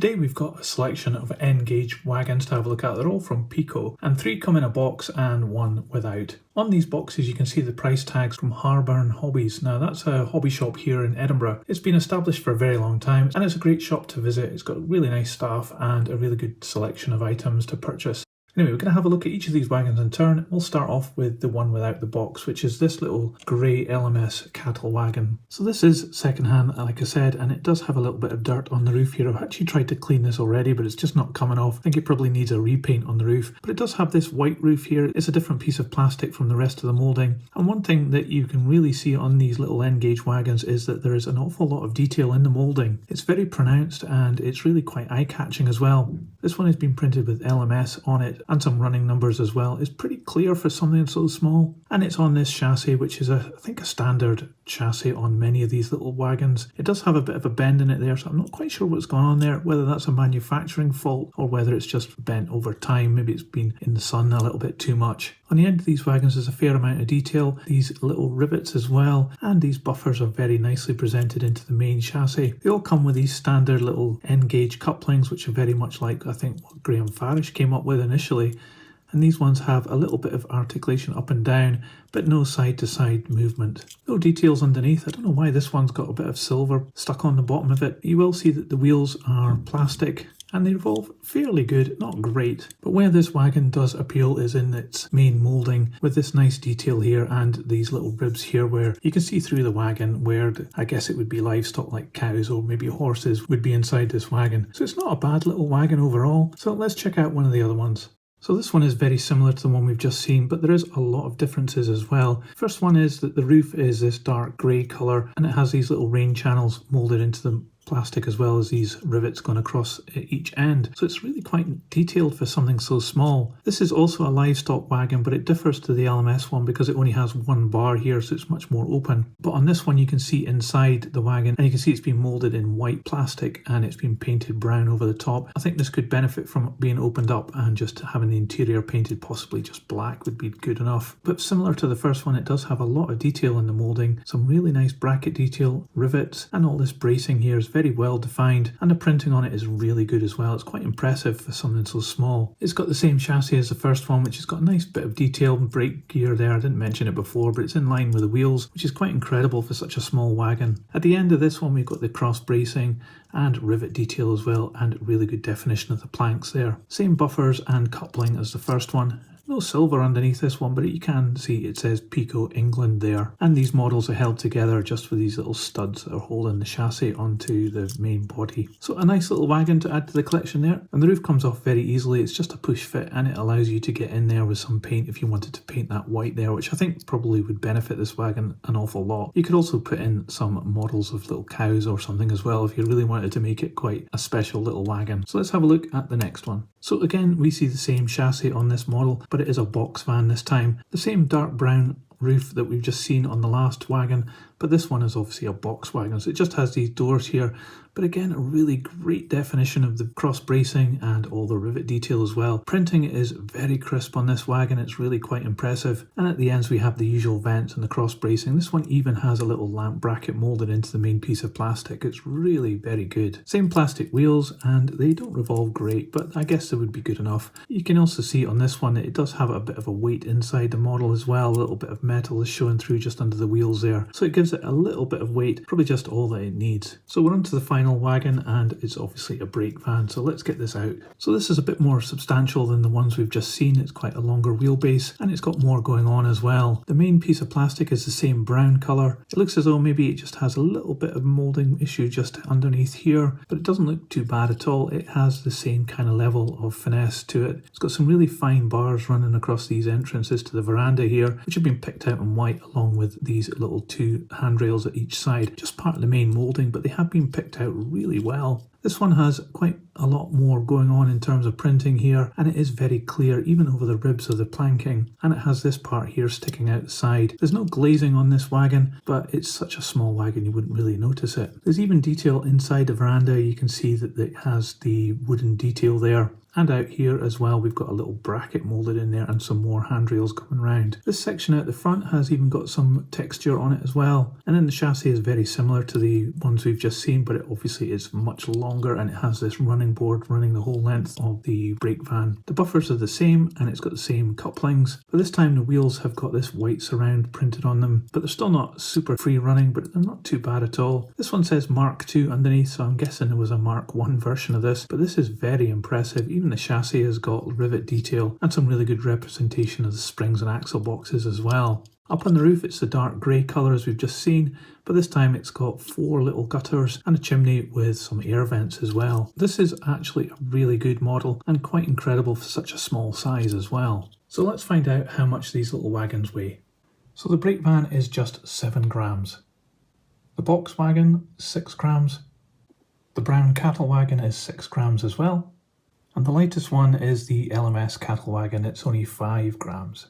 Today we've got a selection of N-gauge wagons to have a look at. They're all from Peco, and 3 come in a box and 1 without. On these boxes you can see the price tags from Harburn Hobbies. Now that's a hobby shop here in Edinburgh. It's been established for a very long time and it's a great shop to visit. It's got really nice staff and a really good selection of items to purchase. Anyway, we're going to have a look at each of these wagons in turn. We'll start off with the one without the box, which is this little grey LMS cattle wagon. So this is secondhand, like I said, and it does have a little bit of dirt on the roof here. I've actually tried to clean this already, but it's just not coming off. I think it probably needs a repaint on the roof. But it does have this white roof here. It's a different piece of plastic from the rest of the moulding. And one thing that you can really see on these little N-gauge wagons is that there is an awful lot of detail in the moulding. It's very pronounced and it's really quite eye-catching as well. This one has been printed with LMS on it and some running numbers as well. It's pretty clear for something so small, and it's on this chassis, which is I think a standard chassis on many of these little wagons. It does have a bit of a bend in it there, so I'm not quite sure what's going on there, whether that's a manufacturing fault or whether it's just bent over time. Maybe it's been in the sun a little bit too much. On the end of these wagons there's a fair amount of detail, these little rivets as well, and these buffers are very nicely presented into the main chassis. They all come with these standard little N-gauge couplings, which are very much like I think what Graham Farish came up with initially. And these ones have a little bit of articulation up and down, but no side to side movement. No details underneath. I don't know why this one's got a bit of silver stuck on the bottom of it. You will see that the wheels are plastic and they revolve fairly good, not great. But where this wagon does appeal is in its main moulding, with this nice detail here and these little ribs here where you can see through the wagon where I guess it would be livestock like cows or maybe horses would be inside this wagon. So it's not a bad little wagon overall. So let's check out one of the other ones. So this one is very similar to the one we've just seen, but there is a lot of differences as well. First one is that the roof is this dark grey colour and it has these little rain channels moulded into the plastic as well as these rivets going across each end. So it's really quite detailed for something so small. This is also a livestock wagon, but it differs to the LMS one because it only has one bar here, so it's much more open. But on this one you can see inside the wagon and you can see it's been moulded in white plastic and it's been painted brown over the top. I think this could benefit from being opened up and just having the interior painted possibly just black would be good enough. But similar to the first one, it does have a lot of detail in the moulding, some really nice bracket detail, rivets, and all this bracing here is very well defined, and the printing on it is really good as well. It's quite impressive for something so small. It's got the same chassis as the first one, which has got a nice bit of detail and brake gear there. I didn't mention it before, but it's in line with the wheels, which is quite incredible for such a small wagon. At the end of this one we've got the cross bracing and rivet detail as well, and really good definition of the planks there. Same buffers and coupling as the first one. No silver underneath this one, but you can see it says Peco England there. And these models are held together just with these little studs that are holding the chassis onto the main body. So a nice little wagon to add to the collection there. And the roof comes off very easily. It's just a push fit and it allows you to get in there with some paint if you wanted to paint that white there, which I think probably would benefit this wagon an awful lot. You could also put in some models of little cows or something as well if you really wanted to make it quite a special little wagon. So let's have a look at the next one. So again, we see the same chassis on this model, but it is a box van this time. The same dark brown roof that we've just seen on the last wagon, but this one is obviously a box wagon, so it just has these doors here. But again, a really great definition of the cross bracing and all the rivet detail as well. Printing is very crisp on this wagon, it's really quite impressive. And at the ends we have the usual vents and the cross bracing. This one even has a little lamp bracket moulded into the main piece of plastic. It's really very good. Same plastic wheels and they don't revolve great, but I guess they would be good enough. You can also see on this one that it does have a bit of a weight inside the model as well. A little bit of metal is showing through just under the wheels there. So it gives it a little bit of weight, probably just all that it needs. So we're on to the final wagon and it's obviously a brake van, so let's get this out. So this is a bit more substantial than the ones we've just seen. It's quite a longer wheelbase and it's got more going on as well. The main piece of plastic is the same brown colour. It looks as though maybe it just has a little bit of moulding issue just underneath here, but it doesn't look too bad at all. It has the same kind of level of finesse to it. It's got some really fine bars running across these entrances to the veranda here, which have been picked out in white along with these little 2 handrails at each side. Just part of the main moulding, but they have been picked out really well. This one has quite a lot more going on in terms of printing here, and it is very clear even over the ribs of the planking, and it has this part here sticking out the side. There's no glazing on this wagon, but it's such a small wagon you wouldn't really notice it. There's even detail inside the veranda. You can see that it has the wooden detail there. And out here as well, we've got a little bracket moulded in there and some more handrails coming round. This section at the front has even got some texture on it as well. And then the chassis is very similar to the ones we've just seen, but it obviously is much longer longer and it has this running board running the whole length of the brake van. The buffers are the same and it's got the same couplings, but this time the wheels have got this white surround printed on them, but they're still not super free running, but they're not too bad at all. This one says Mark II underneath, so I'm guessing there was a Mark I version of this, but this is very impressive. Even the chassis has got rivet detail and some really good representation of the springs and axle boxes as well. Up on the roof it's the dark grey colour as we've just seen, but this time it's got 4 little gutters and a chimney with some air vents as well. This is actually a really good model and quite incredible for such a small size as well. So let's find out how much these little wagons weigh. So the brake van is just 7 grams. The box wagon, 6 grams. The brown cattle wagon is 6 grams as well. And the lightest one is the LMS cattle wagon, it's only 5 grams.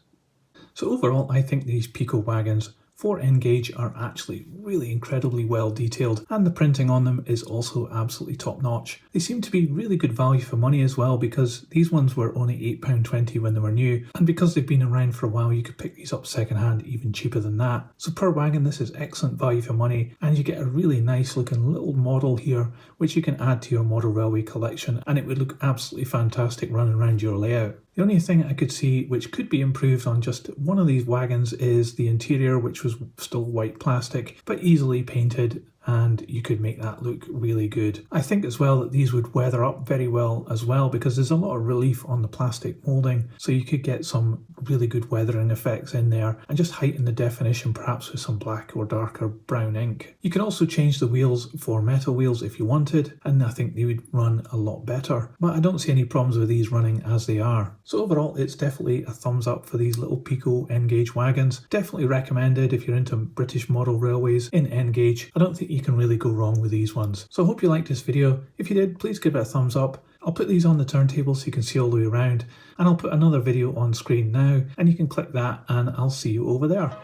So overall, I think these Peco wagons for N-Gage are actually really incredibly well detailed, and the printing on them is also absolutely top notch. They seem to be really good value for money as well, because these ones were only £8.20 when they were new, and because they've been around for a while you could pick these up secondhand even cheaper than that. So per wagon this is excellent value for money, and you get a really nice looking little model here which you can add to your model railway collection, and it would look absolutely fantastic running around your layout. The only thing I could see which could be improved on just one of these wagons is the interior, which was still white plastic but easily painted, and you could make that look really good. I think as well that these would weather up very well as well, because there's a lot of relief on the plastic moulding, so you could get some really good weathering effects in there and just heighten the definition perhaps with some black or darker brown ink. You can also change the wheels for metal wheels if you wanted, and I think they would run a lot better, but I don't see any problems with these running as they are. So overall it's definitely a thumbs up for these little Peco N-Gage wagons. Definitely recommended if you're into British model railways in N-Gage. I don't think you can really go wrong with these ones. So I hope you liked this video. If you did, please give it a thumbs up. I'll put these on the turntable so you can see all the way around, and I'll put another video on screen now and you can click that and I'll see you over there.